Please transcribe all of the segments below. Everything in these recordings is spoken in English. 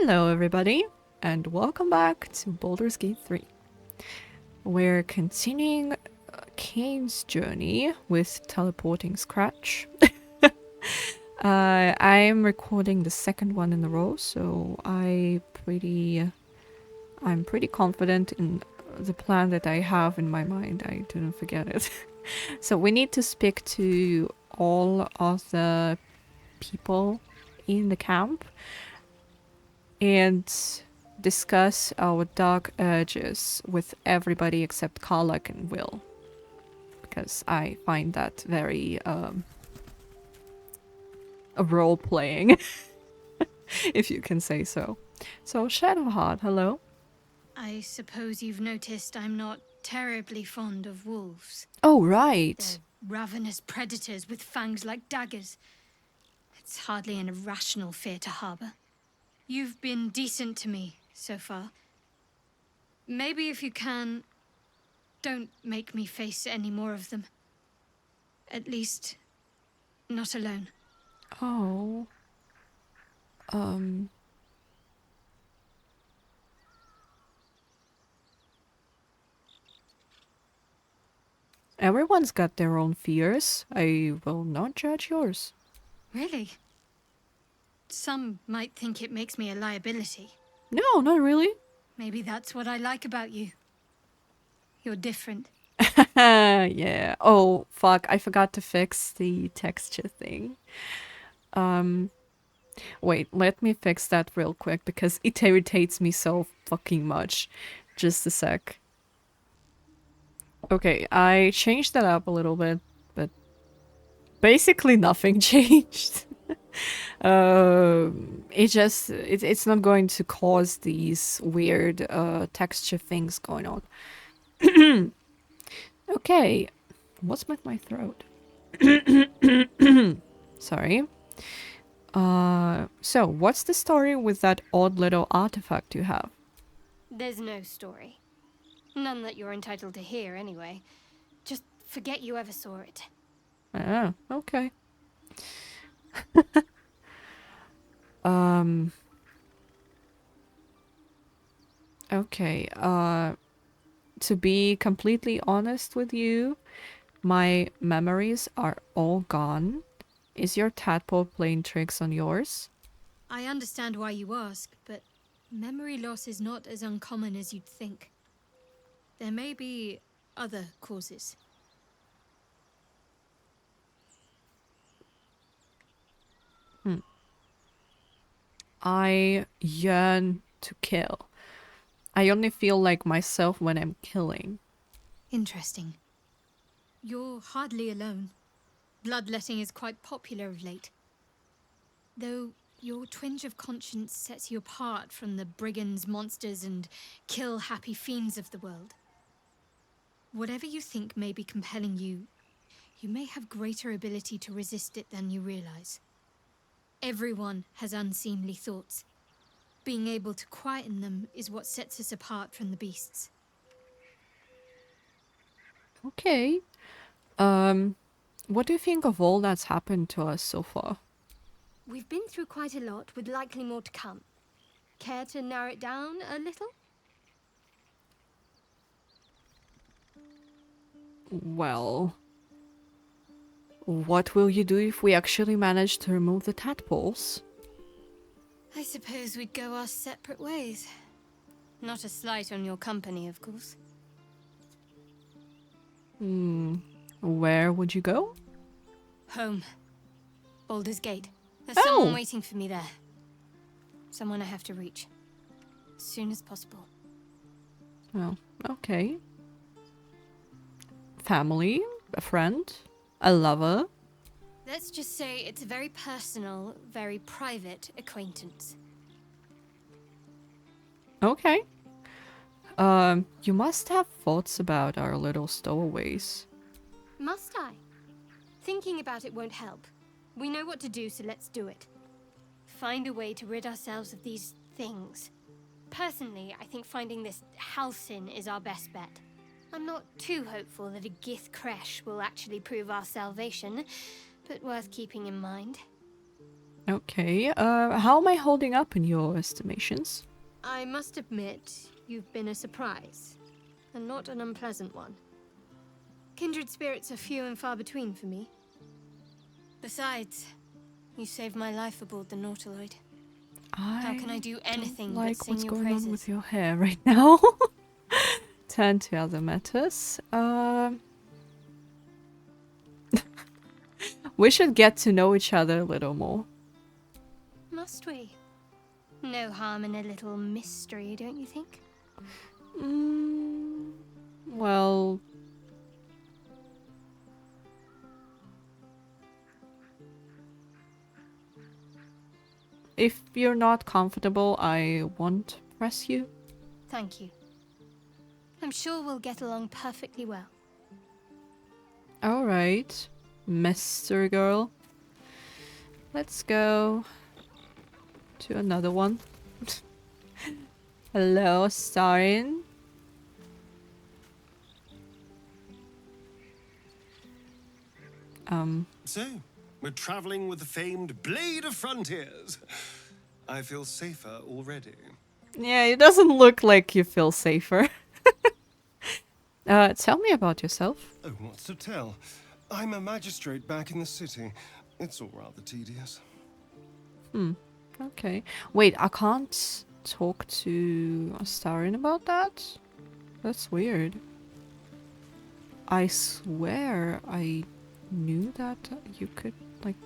Hello everybody, and welcome back to Baldur's Gate 3. We're continuing Kane's journey with teleporting Scratch. I'm recording the second one in a row, so I'm pretty confident in the plan that I have in my mind. I didn't forget it. So we need to speak to all of the people in the camp and discuss our dark urges with everybody except Karlak and Will. Because I find that very role-playing, if you can say so. So, Shadowheart, hello. I suppose you've noticed I'm not terribly fond of wolves. Oh, right. They're ravenous predators with fangs like daggers. It's hardly an irrational fear to harbor. You've been decent to me so far. Maybe if you can, don't make me face any more of them. At least, not alone. Oh. Everyone's got their own fears. I will not judge yours. Really? Some might think it makes me a liability. No, not really. Maybe that's what I like about you. You're different. Yeah. Oh, fuck. I forgot to fix the texture thing. Wait, let me fix that real quick because it irritates me so fucking much. Just a sec. Okay, I changed that up a little bit, but basically nothing changed. It's not going to cause these weird texture things going on. Okay, what's with my throat? Sorry. So what's the story with that odd little artifact you have? There's no story. None that you're entitled to hear, anyway. Just forget you ever saw it. Ah, okay. Um. Okay, to be completely honest with you, my memories are all gone. Is your tadpole playing tricks on yours? I understand why you ask, but memory loss is not as uncommon as you'd think. There may be other causes. I yearn to kill. I only feel like myself when I'm killing. Interesting. You're hardly alone. Bloodletting is quite popular of late. Though your twinge of conscience sets you apart from the brigands, monsters, and kill-happy fiends of the world. Whatever you think may be compelling you, you may have greater ability to resist it than you realize. Everyone has unseemly thoughts. Being able to quieten them is what sets us apart from the beasts. Okay. What do you think of all that's happened to us so far? We've been through quite a lot, with likely more to come. Care to narrow it down a little? Well, what will you do if we actually manage to remove the tadpoles? I suppose we'd go our separate ways. Not a slight on your company, of course. Where would you go? Home. Baldur's Gate. There's Oh! someone waiting for me there. Someone I have to reach. As soon as possible. Oh, okay. Family? A friend? A lover? Let's just say it's a very personal, very private acquaintance. Okay. You must have thoughts about our little stowaways. Must I? Thinking about it won't help. We know what to do, so let's do it. Find a way to rid ourselves of these things. Personally, I think finding this Halcyon is our best bet. I'm not too hopeful that a Gith Kresh will actually prove our salvation, but worth keeping in mind. Okay, how am I holding up in your estimations? I must admit, you've been a surprise, and not an unpleasant one. Kindred spirits are few and far between for me. Besides, you saved my life aboard the Nautiloid. How can I do anything don't but like sing what's your going on with praises? your hair right now. Turn to other matters. We should get to know each other a little more. Must we? No harm in a little mystery, don't you think? Well, if you're not comfortable, I won't press you. Thank you. I'm sure we'll get along perfectly well. Alright, Mr. Girl. Let's go to another one. Hello, Starin. So, we're traveling with the famed Blade of Frontiers. I feel safer already. Yeah, it doesn't look like you feel safer. Tell me about yourself. Oh, what's to tell? I'm a magistrate back in the city. It's all rather tedious. Okay. Wait, I can't talk to Starin about that? That's weird. I swear I knew that you could, like,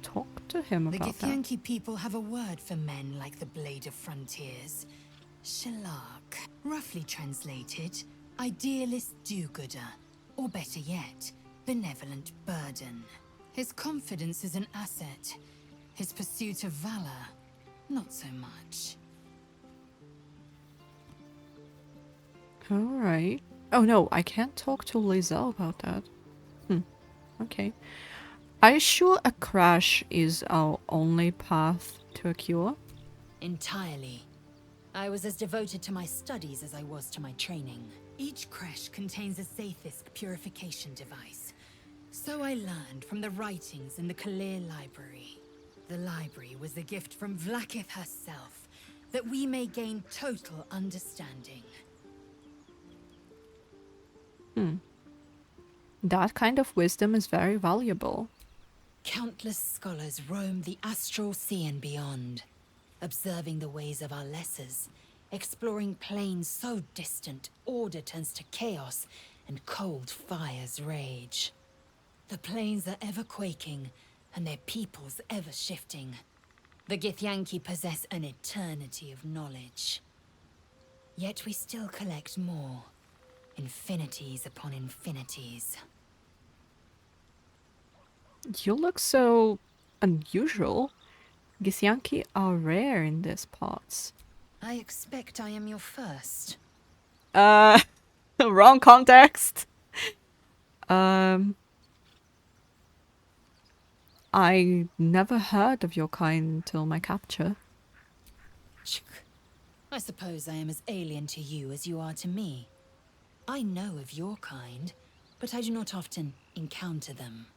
talk to him The about that. Githyanki people have a word for men like the Blade of Frontiers. Shalak. Roughly translated, idealist do-gooder. Or better yet, benevolent burden. His confidence is an asset. His pursuit of valor, not so much. Alright. Oh no, I can't talk to Lizelle about that. Okay. Are you sure a crash is our only path to a cure? Entirely. I was as devoted to my studies as I was to my training. Each creche contains a Sathisk purification device. So I learned from the writings in the Kalir Library. The library was a gift from Vlakith herself, that we may gain total understanding. That kind of wisdom is very valuable. Countless scholars roam the astral sea and beyond, observing the ways of our lessers, exploring planes so distant order turns to chaos and cold fires rage. The planes are ever quaking, and their peoples ever shifting. The Githyanki possess an eternity of knowledge. Yet we still collect more. Infinities upon infinities. You look so unusual. Githyanki are rare in these parts. I expect I am your first. Wrong context. I never heard of your kind until my capture. I suppose I am as alien to you as you are to me. I know of your kind, but I do not often encounter them.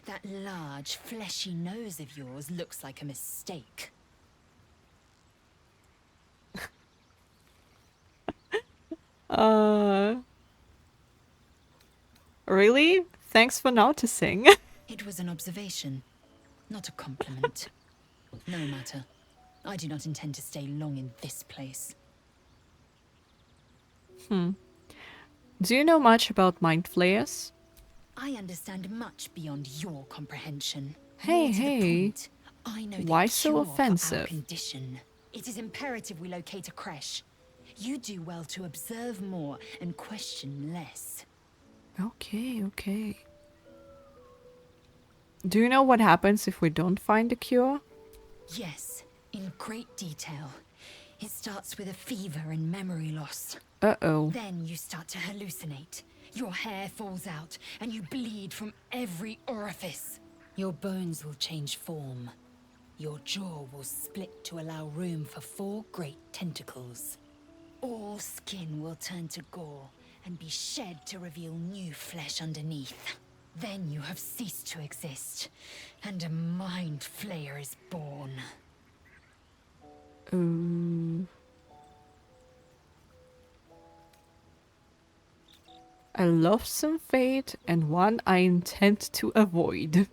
That large, fleshy nose of yours looks like a mistake. Really? Thanks for noticing. It was an observation, not a compliment. No matter. I do not intend to stay long in this place. Do you know much about mind flayers? I understand much beyond your comprehension. Hey, More to the hey. point, I know the Why so cure for our offensive? condition. It is imperative we locate a creche. You do well to observe more and question less. Okay, okay. Do you know what happens if we don't find a cure? Yes, in great detail. It starts with a fever and memory loss. Uh-oh. Then you start to hallucinate. Your hair falls out, and you bleed from every orifice. Your bones will change form. Your jaw will split to allow room for 4 great tentacles. All skin will turn to gore and be shed to reveal new flesh underneath. Then you have ceased to exist, and a mind flayer is born. Ooh. A loathsome fate and one I intend to avoid.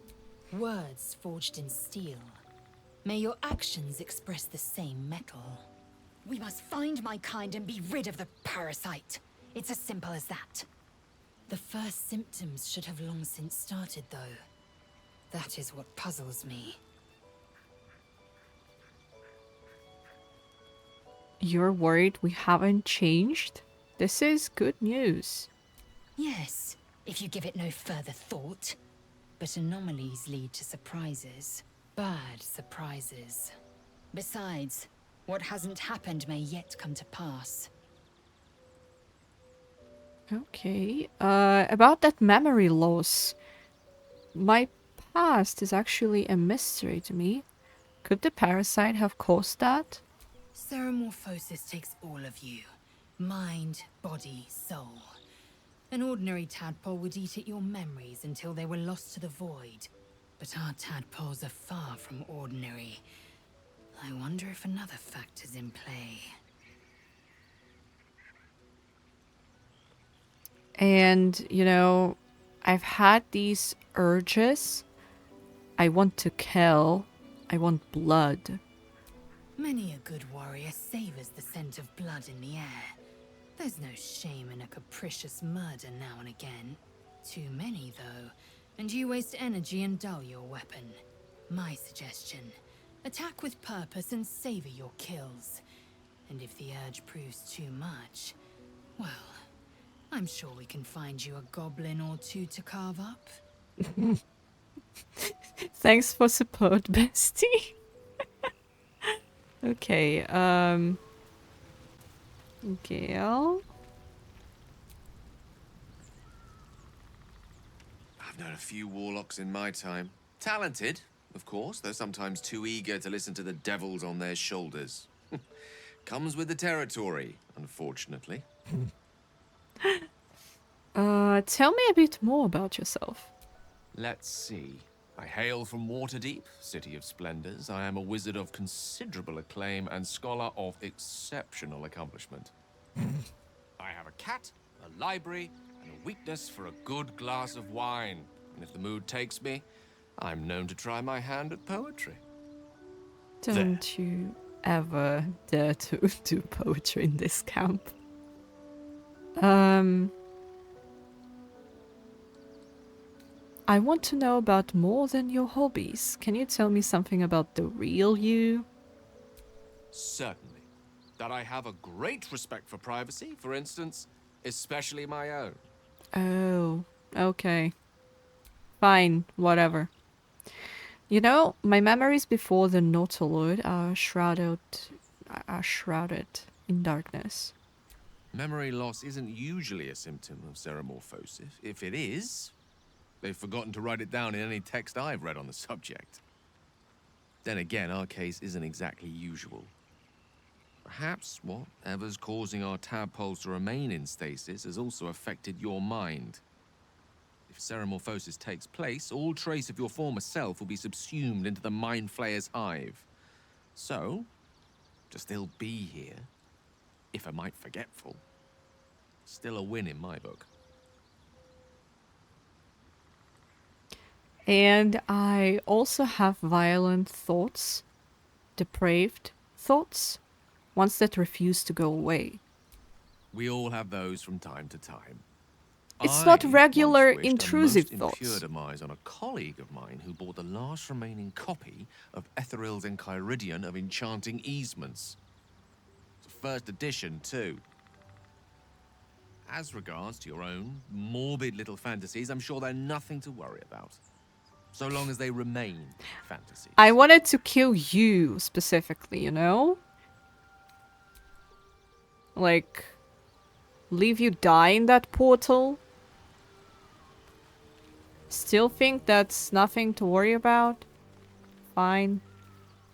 Words forged in steel. May your actions express the same metal. We must find my kind and be rid of the parasite. It's as simple as that. The first symptoms should have long since started, though. That is what puzzles me. You're worried we haven't changed? This is good news. Yes, if you give it no further thought. But anomalies lead to surprises. Bad surprises. Besides, what hasn't happened may yet come to pass. Okay. About that memory loss. My past is actually a mystery to me. Could the parasite have caused that? Ceremorphosis takes all of you. Mind, body, soul. An ordinary tadpole would eat at your memories until they were lost to the void. But our tadpoles are far from ordinary. I wonder if another factor's in play. And, you know, I've had these urges. I want to kill. I want blood. Many a good warrior savors the scent of blood in the air. There's no shame in a capricious murder now and again. Too many, though, and you waste energy and dull your weapon. My suggestion, attack with purpose and savor your kills. And if the urge proves too much, well, I'm sure we can find you a goblin or two to carve up. Thanks for support, bestie. Okay, Gale. I've known a few warlocks in my time. Talented, of course, though sometimes too eager to listen to the devils on their shoulders. Comes with the territory, unfortunately. Tell me a bit more about yourself. Let's see. I hail from Waterdeep, city of splendors. I am a wizard of considerable acclaim and scholar of exceptional accomplishment. I have a cat, a library, and a weakness for a good glass of wine. And if the mood takes me, I'm known to try my hand at poetry. Don't you ever dare to do poetry in this camp. I want to know about more than your hobbies. Can you tell me something about the real you? Certainly. That I have a great respect for privacy, for instance, especially my own. Oh, okay. Fine, whatever. You know, my memories before the Nautiloid are shrouded in darkness. Memory loss isn't usually a symptom of ceremorphosis. If it is, they've forgotten to write it down in any text I've read on the subject. Then again, our case isn't exactly usual. Perhaps whatever's causing our tadpoles to remain in stasis has also affected your mind. If ceremorphosis takes place, all trace of your former self will be subsumed into the Mind Flayer's hive. So, to still be here, if a mite forgetful, still a win in my book. And I also have violent thoughts, depraved thoughts, ones that refuse to go away. We all have those from time to time. It's not regular, once wished intrusive a most impure thoughts. demise on a colleague of mine who bought the last remaining copy of Etheril's Enchiridion of Enchanting Easements. It's a first edition, too. As regards to your own morbid little fantasies, I'm sure they're nothing to worry about. So long as they remain fantasies. I wanted to kill you specifically, you know? Like, leave you die in that portal? Still think that's nothing to worry about? Fine.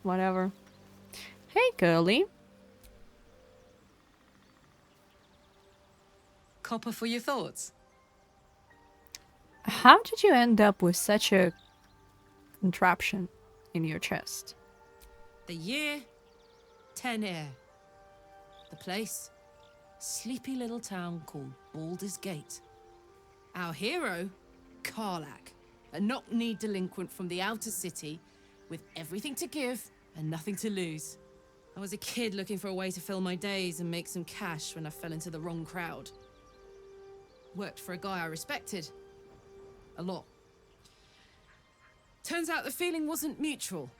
Whatever. Hey, girly. Copper for your thoughts. How did you end up with such a contraption in your chest? The year, 10 air. The place, sleepy little town called Baldur's Gate. Our hero, Karlak, a knock-knee delinquent from the outer city with everything to give and nothing to lose. I was a kid looking for a way to fill my days and make some cash when I fell into the wrong crowd. Worked for a guy I respected. A lot. Turns out the feeling wasn't mutual.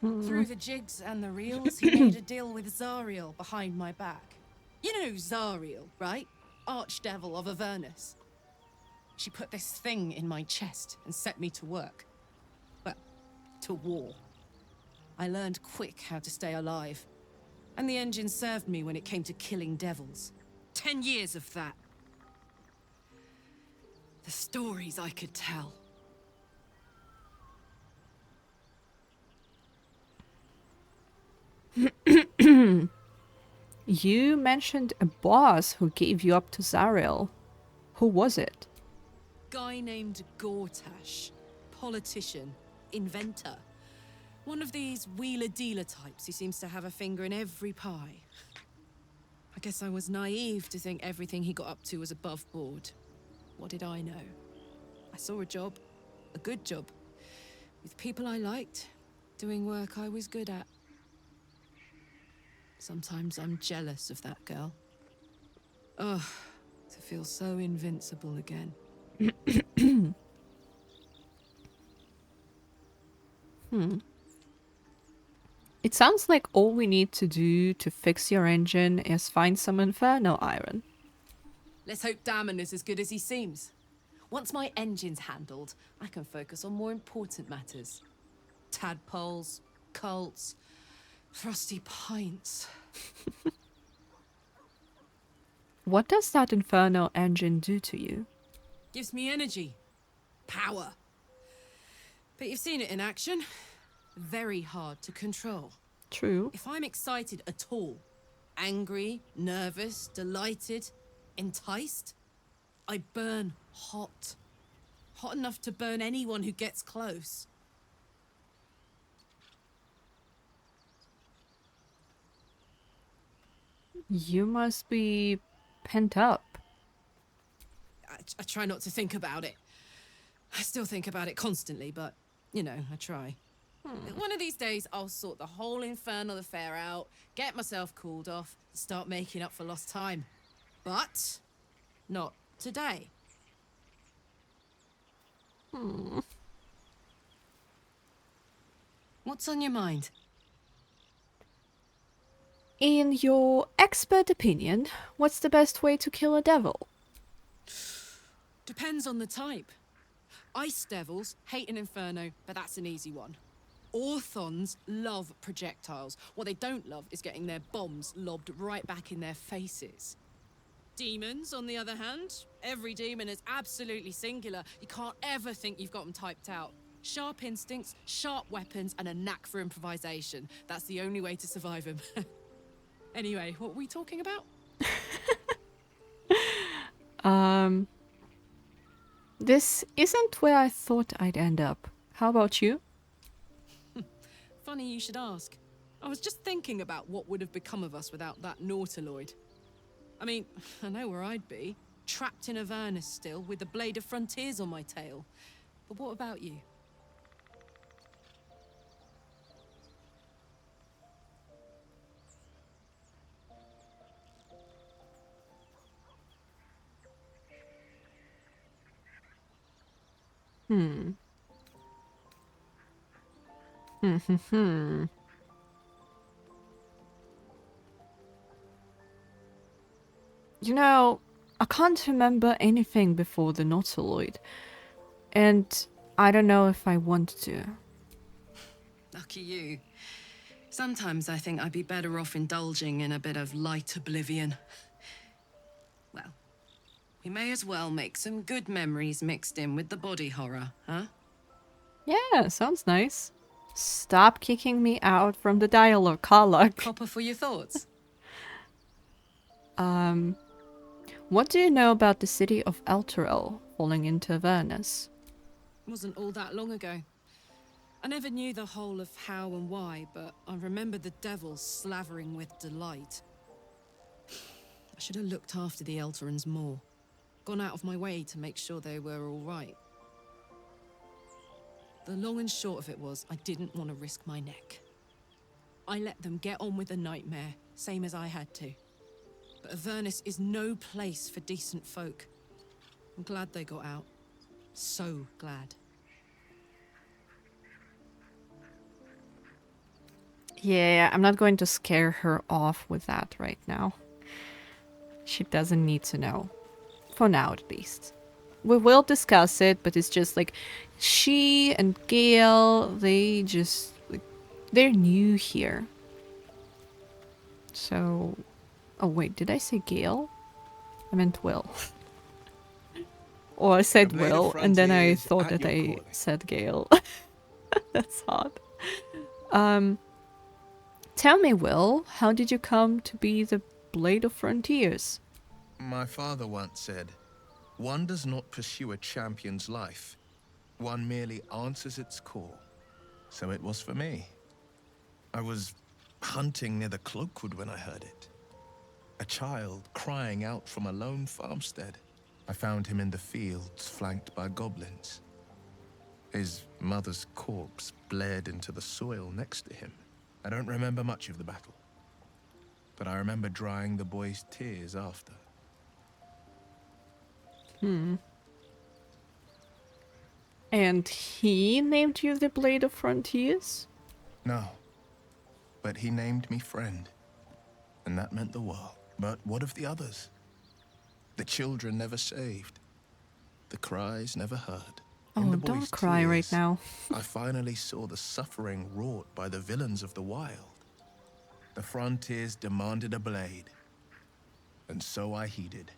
Through the jigs and the reels, he made a deal with Zariel behind my back. You know Zariel, right? Archdevil of Avernus. She put this thing in my chest and set me to work. Well, to war. I learned quick how to stay alive. And the engine served me when it came to killing devils. 10 years of that. The stories I could tell. You mentioned a boss who gave you up to Zariel. Who was it? Guy named Gortash. Politician. Inventor. One of these wheeler-dealer types who seems to have a finger in every pie. I guess I was naive to think everything he got up to was above board. What did I know? I saw a job. A good job. With people I liked. Doing work I was good at. Sometimes I'm jealous of that girl. Ugh, to feel so invincible again. It sounds like all we need to do to fix your engine is find some Inferno iron. Let's hope Damon is as good as he seems. Once my engine's handled, I can focus on more important matters. Tadpoles, cults, frosty pints. What does that Inferno engine do to you? Gives me energy. Power. But you've seen it in action. Very hard to control. True. If I'm excited at all, angry, nervous, delighted, enticed, I burn hot. Hot enough to burn anyone who gets close. You must be pent up. I try not to think about it. I still think about it constantly, but, you know, I try. One of these days, I'll sort the whole infernal affair out, get myself cooled off, and start making up for lost time. But not today. What's on your mind? In your expert opinion, what's the best way to kill a devil? Depends on the type. Ice devils hate an inferno, but that's an easy one. Orthons love projectiles. What they don't love is getting their bombs lobbed right back in their faces. Demons, on the other hand, every demon is absolutely singular. You can't ever think you've got them typed out. Sharp instincts, sharp weapons, and a knack for improvisation. That's the only way to survive them. Anyway, what were we talking about? This isn't where I thought I'd end up. How about you? Funny you should ask. I was just thinking about what would have become of us without that Nautiloid. I mean, I know where I'd be. Trapped in Avernus still, with the Blade of Frontiers on my tail. But what about you? You know, I can't remember anything before the Nautiloid. And I don't know if I want to. Lucky you. Sometimes I think I'd be better off indulging in a bit of light oblivion. Well, we may as well make some good memories mixed in with the body horror, huh? Yeah, sounds nice. Stop kicking me out from the dialogue, Karlak. Copper for your thoughts. What do you know about the city of Elturel? falling into Avernus. Wasn't all that long ago. I never knew the whole of how and why, but I remember the devil slavering with delight. I should have looked after the Elterans more. Gone out of my way to make sure they were all right. The long and short of it was, I didn't want to risk my neck. I let them get on with the nightmare, same as I had to. But Avernus is no place for decent folk. I'm glad they got out. So glad. Yeah, I'm not going to scare her off with that right now. She doesn't need to know. For now, at least. We will discuss it, but it's just like she and Gale, they just like, they're new here. So, oh wait, did I say Gale? I meant Will. Or I said The Blade of Will, and then I Frontiers thought at that your I calling. said Gale. That's odd. Tell me, Will, how did you come to be the Blade of Frontiers? My father once said, one does not pursue a champion's life. One merely answers its call. So it was for me. I was hunting near the Cloakwood when I heard it. A child crying out from a lone farmstead. I found him in the fields, flanked by goblins. His mother's corpse bled into the soil next to him. I don't remember much of the battle, but I remember drying the boy's tears after. And he named you the Blade of Frontiers? No, but he named me friend, and that meant the world. But what of the others? The children never saved, the cries never heard. In Oh, the boy's don't cry right tears, now. I finally saw the suffering wrought by the villains of the wild. The frontiers demanded a blade, and so I heeded.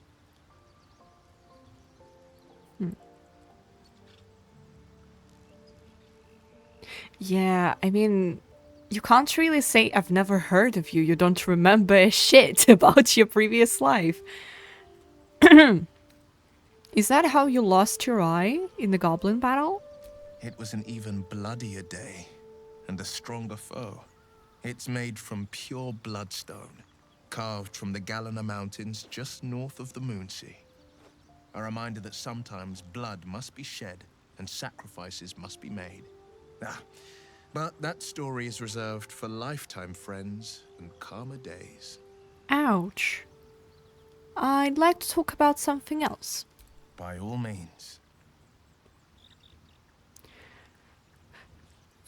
Yeah, I mean, you can't really say I've never heard of you. You don't remember a shit about your previous life. Is that how you lost your eye in the goblin battle? It was an even bloodier day, and a stronger foe. It's made from pure bloodstone, carved from the Galena Mountains just north of the Moonsea. A reminder that sometimes blood must be shed and sacrifices must be made. But that story is reserved for lifetime friends and calmer days. Ouch. I'd like to talk about something else. By all means.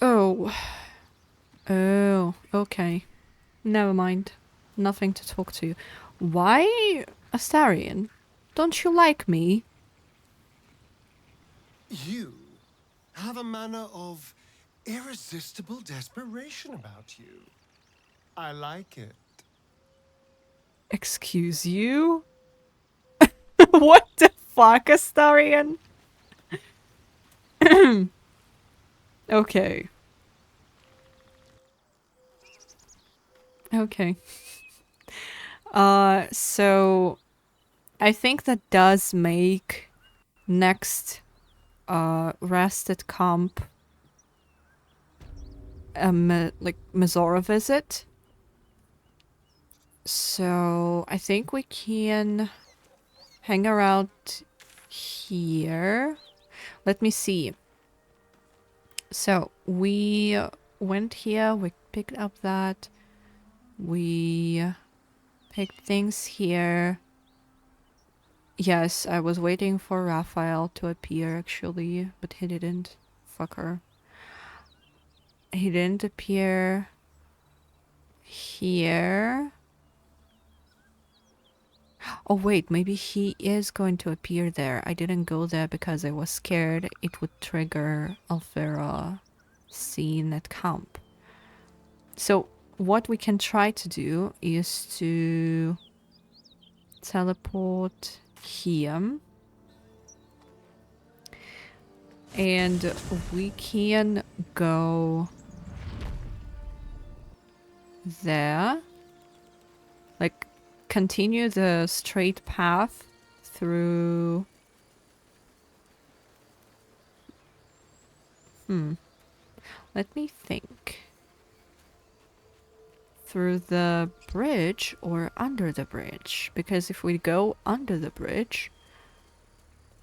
Oh. Oh, okay. Never mind. Nothing to talk to. Why Astarion? Don't you like me? You have a manner of irresistible desperation about you. I like it. Excuse you? What the fuck, Astarion? Okay. Okay. So I think that does make next rest at camp a Mizora visit. So I think we can hang around here. Let me see. So we went here, we picked up that. We picked things here. Yes, I was waiting for Raphael to appear actually, but he didn't. Fucker. He didn't appear here. Oh wait, maybe he is going to appear there. I didn't go there because I was scared it would trigger Alfera scene at camp. So what we can try to do is to teleport here. And we can go there. Like, continue the straight path through Let me think. Through the bridge or under the bridge? Because if we go under the bridge,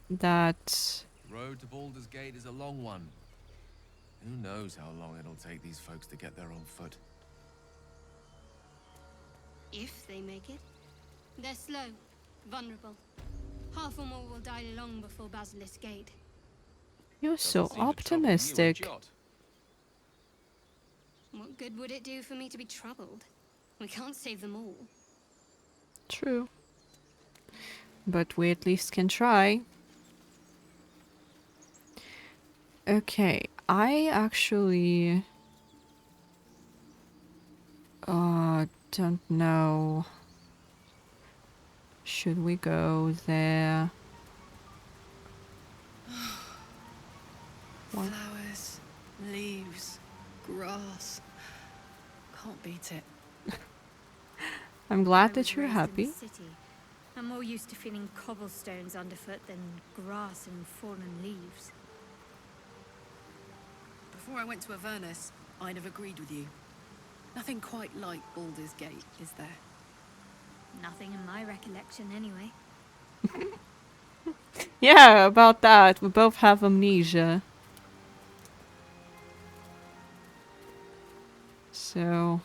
that... The road to Baldur's Gate is a long one. Who knows how long it'll take these folks to get there on foot. If they make it. They're slow, vulnerable. Half or more will die long before Basilisk Gate. You're so Doesn't seem to trouble you a optimistic. jot. What good would it do for me to be troubled? We can't save them all. True. But we at least can try. Okay, I actually... don't know. Should we go there? What? Flowers, leaves, grass. Can't beat it. I'm glad I that was you're raised in happy. the city. I'm more used to feeling cobblestones underfoot than grass and fallen leaves. Before I went to Avernus, I'd have agreed with you. Nothing quite like Baldur's Gate, is there? Nothing in my recollection, anyway. Yeah, about that. We both have amnesia. So,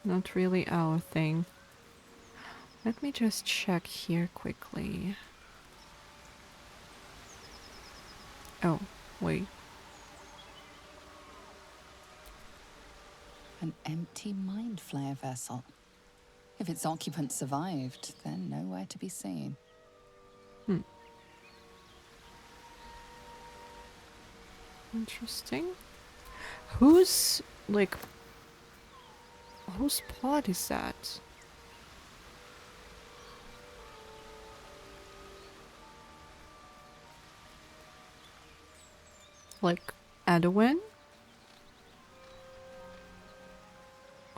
not really our thing. Let me just check here quickly. Oh, wait. An empty mind flayer vessel. If its occupant survived, then nowhere to be seen. Interesting. Whose pod is that? Like, Adwin?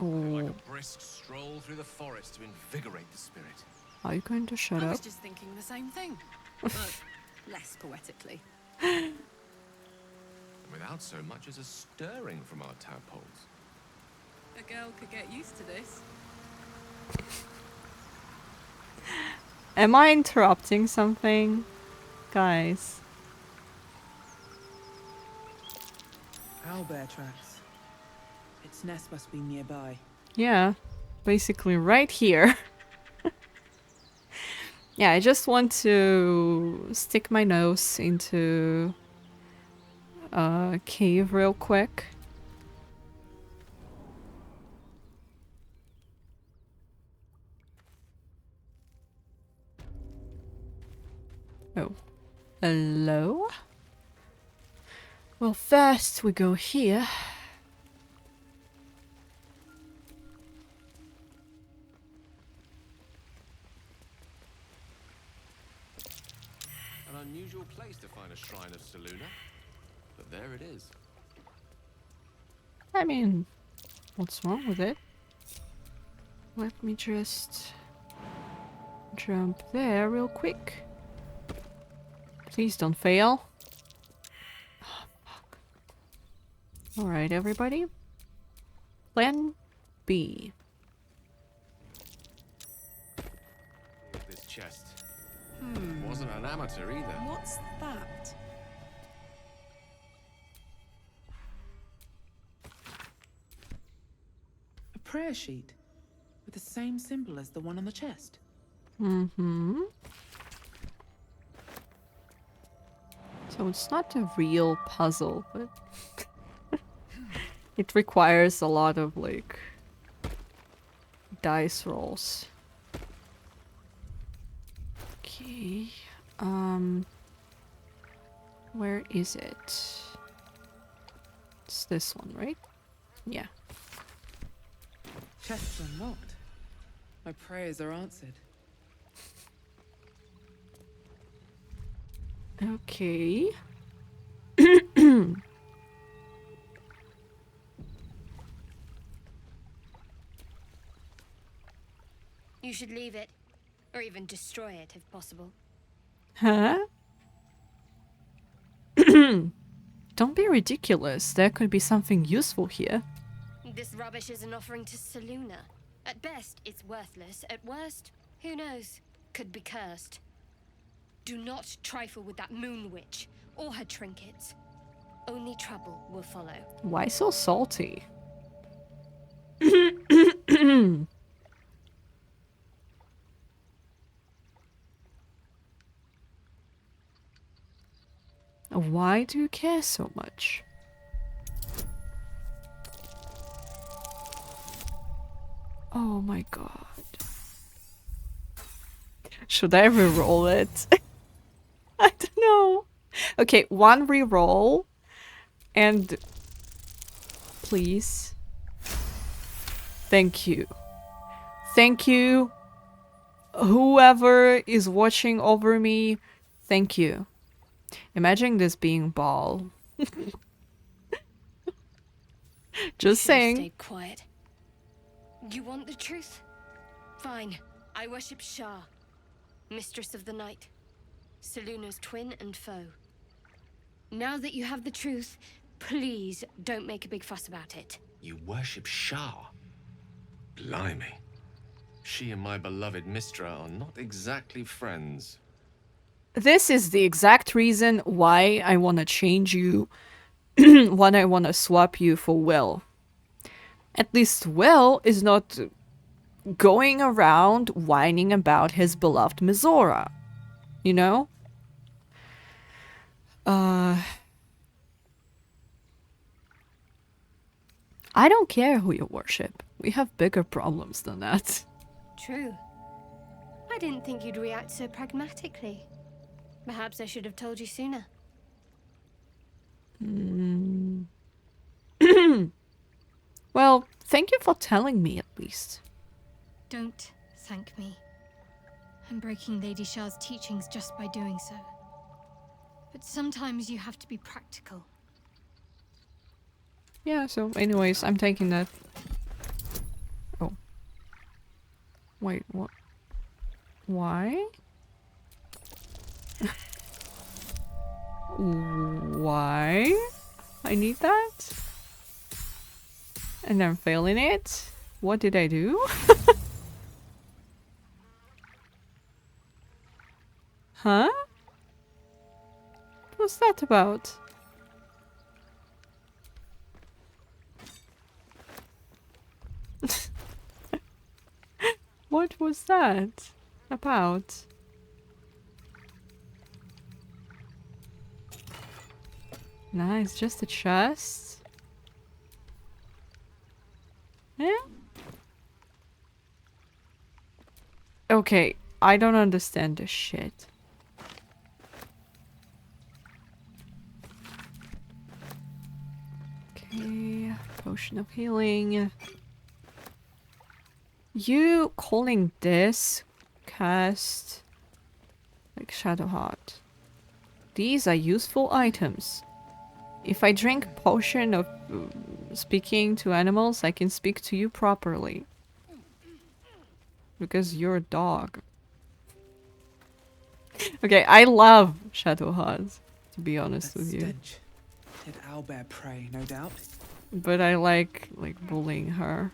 Like Oh, a brisk stroll through the forest to invigorate the spirit. are you going to shut I up? was just thinking the same thing, but less poetically. Without so much as a stirring from our tadpoles. A girl could get used to this. Am I interrupting something? Guys. Owlbear tracks. Its nest must be nearby. Yeah, basically right here. Yeah, I just want to stick my nose into a cave real quick. Oh. Hello? Well, first we go here. An unusual place to find a shrine of Seluna, but there it is. I mean, what's wrong with it? Let me just jump there real quick. Please don't fail. Oh, fuck. Alright, everybody. Plan B. This chest. Wasn't an amateur either. What's that? A prayer sheet with the same symbol as the one on the chest. Mm-hmm. So it's not a real puzzle, but it requires a lot of, like, dice rolls. Okay. Where is it? It's this one, right? Yeah. Chest's unlocked. My prayers are answered. Okay. You should leave it. Or even destroy it, if possible. Huh? Don't be ridiculous. There could be something useful here. This rubbish is an offering to Seluna. At best, it's worthless. At worst, who knows? Could be cursed. Do not trifle with that moon witch or her trinkets. Only trouble will follow. Why so salty? Why do you care so much? Oh my god. Should I re-roll it? I don't know. Okay, one re-roll. And please. Thank you. Thank you. Whoever is watching over me, thank you. Imagine this being Ball. Just saying. Stayed quiet. You want the truth? Fine. I worship Shah, Mistress of the Night, Seluna's twin and foe. Now that you have the truth, please don't make a big fuss about it. You worship Shah? Blimey. She and my beloved Mistra are not exactly friends. This is the exact reason why I want to change you, why I want to swap you for Will. At least Will is not going around whining about his beloved Mizora. You know? I don't care who you worship. We have bigger problems than that. True. I didn't think you'd react so pragmatically. Perhaps I should have told you sooner. Well, thank you for telling me at least. Don't thank me. I'm breaking Lady Shah's teachings just by doing so. But sometimes you have to be practical. Yeah, so anyways, I'm taking that. Oh. Wait, what? Why? Why? I need that? And I'm failing it? What did I do? Huh? What's that about? What was that about? Nice, just a chest. Yeah? Okay, I don't understand this shit. Okay, potion of healing. You calling this cast like Shadowheart? These are useful items. If I drink potion of speaking to animals, I can speak to you properly. Because you're a dog. Okay, I love Shadowheart, to be honest with you. Stench. Did owlbear prey, no doubt. But I like bullying her.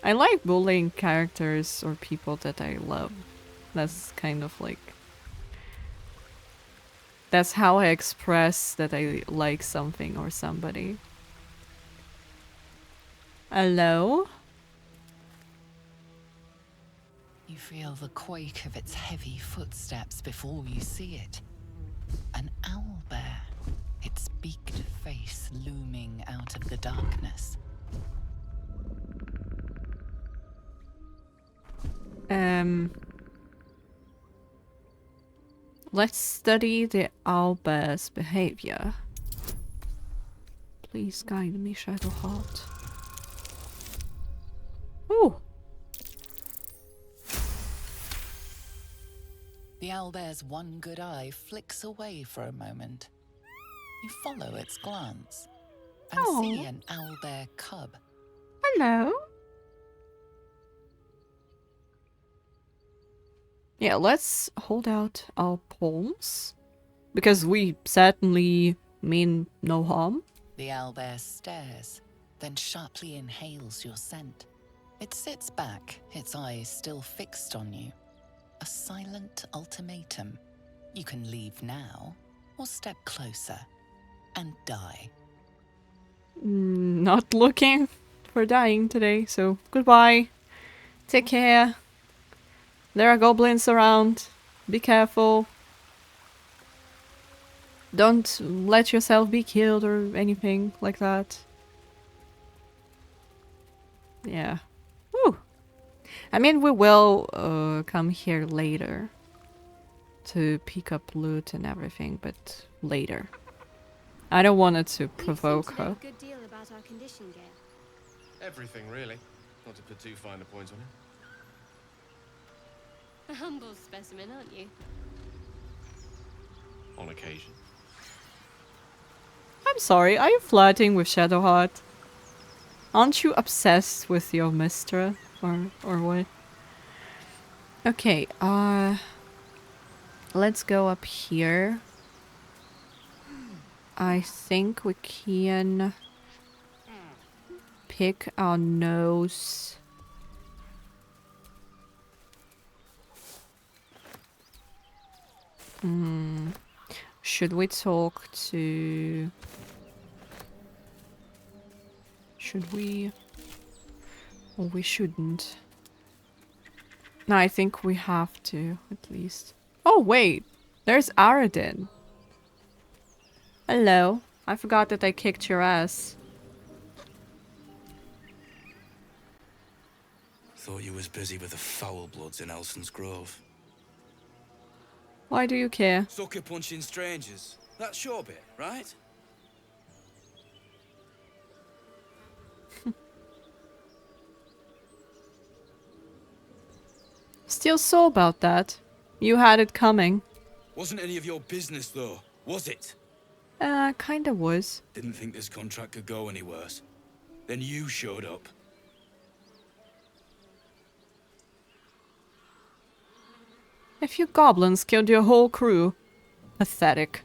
I like bullying characters or people that I love. That's kind of like... That's how I express that I like something or somebody. Hello? You feel the quake of its heavy footsteps before you see it. An owlbear, its beaked face looming out of the darkness. Let's study the owlbear's behavior. Please guide me, Shadowheart. Ooh! The owlbear's one good eye flicks away for a moment. You follow its glance and see an owlbear cub. Hello? Yeah, let's hold out our palms Because we certainly mean no harm. The owlbear stares, then sharply inhales your scent. It sits back, its eyes still fixed on you. A silent ultimatum. You can leave now, or step closer and die. Not looking for dying today, so goodbye. Take care. There are goblins around. Be careful. Don't let yourself be killed or anything like that. Yeah. Whew. I mean, we will come here later to pick up loot and everything, but later. I don't want it to provoke her. You seem to know a good deal about our condition, Gale. Everything, really. Not to put too fine a point on it. A humble specimen, aren't you? On occasion. I'm sorry, are you flirting with Shadowheart? Aren't you obsessed with your Mistra? Or what? Okay, let's go up here. I think we can pick our nose. Should we talk to... Should we? Or we shouldn't. No, I think we have to, at least. Oh, wait! There's Aradin. Hello. I forgot that I kicked your ass. Thought you was busy with the foul bloods in Elson's Grove. Why do you care? Sucker punching strangers. That's your bit, right? Still sore about that. You had it coming. Wasn't any of your business, though, was it? Kinda was. Didn't think this contract could go any worse. Then you showed up. A few goblins killed your whole crew. Pathetic.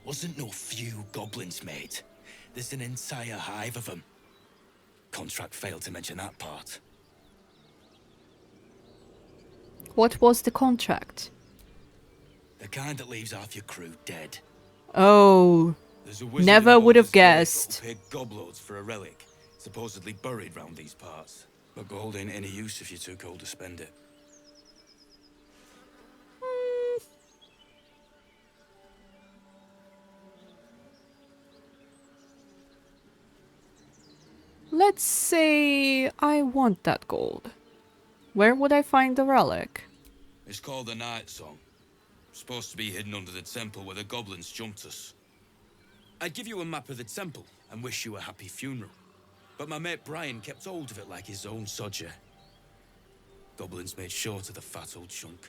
Wasn't no few goblins, mate. There's an entire hive of them. Contract failed to mention that part. What was the contract? The kind that leaves half your crew dead. Oh, There's a wizard never in would have Baldur's Gate guessed. that'll pay gobloads for a relic, supposedly buried round these parts. But gold ain't any use if you're too cold to spend it. Let's say I want that gold. Where would I find the relic? It's called the Night Song. Supposed to be hidden under the temple where the goblins jumped us. I'd give you a map of the temple and wish you a happy funeral. But my mate Brian kept hold of it like his own sodger. Goblins made short of the fat old chunk.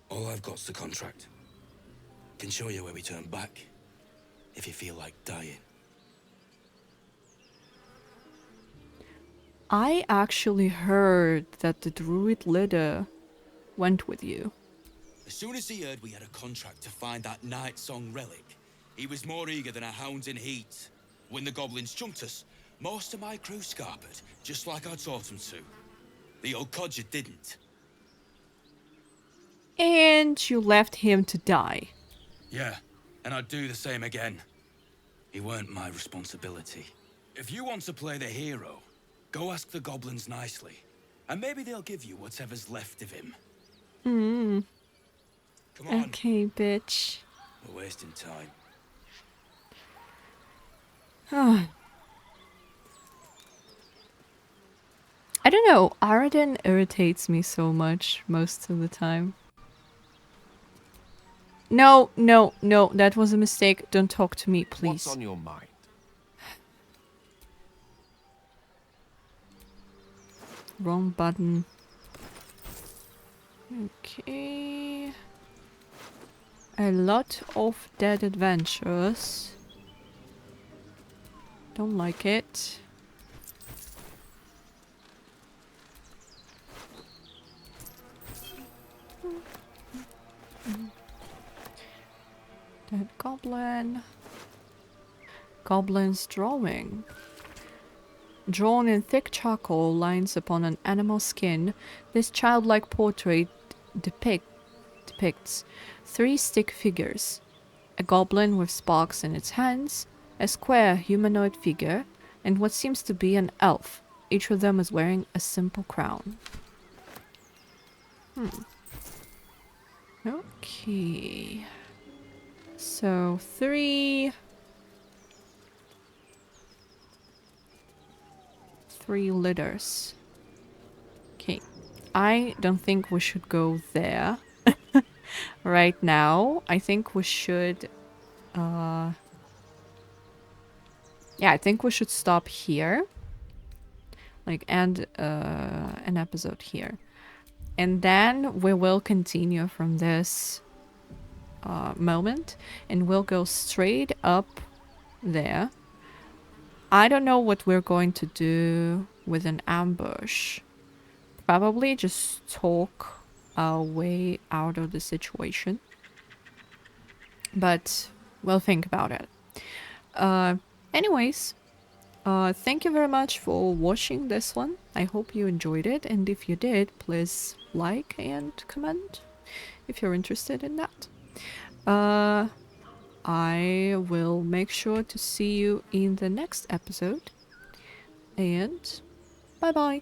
All I've got's the contract. Can show you where we turn back, if you feel like dying. I actually heard that the druid leader went with you. As soon as he heard we had a contract to find that Night Song relic, he was more eager than a hound in heat. When the goblins jumped us, most of my crew scarpered, just like I taught them to. The old codger didn't. And you left him to die. Yeah, and I'd do the same again. He weren't my responsibility. If you want to play the hero, go ask the goblins nicely, and maybe they'll give you whatever's left of him. Come on. Okay, bitch. We're wasting time. I don't know, Aradin irritates me so much most of the time. No, no, no, that was a mistake. Don't talk to me, please. What's on your mind? Wrong button. Okay. A lot of dead adventures. Don't like it. Dead goblin. Goblin's drawing. Drawn in thick charcoal lines upon an animal skin, this childlike portrait depicts 3 stick figures. A goblin with sparks in its hands, a square humanoid figure, and what seems to be an elf. Each of them is wearing a simple crown. Okay. So 3 litters. Okay. I don't think we should go there right now. I think we should yeah, I think we should stop here. Like end an episode here. And then we will continue from this moment and we'll go straight up there. I don't know what we're going to do with an ambush. Probably just talk our way out of the situation. But we'll think about it. Anyways, thank you very much for watching this one. I hope you enjoyed it, and if you did, please like and comment if you're interested in that. I will make sure to see you in the next episode, and bye bye.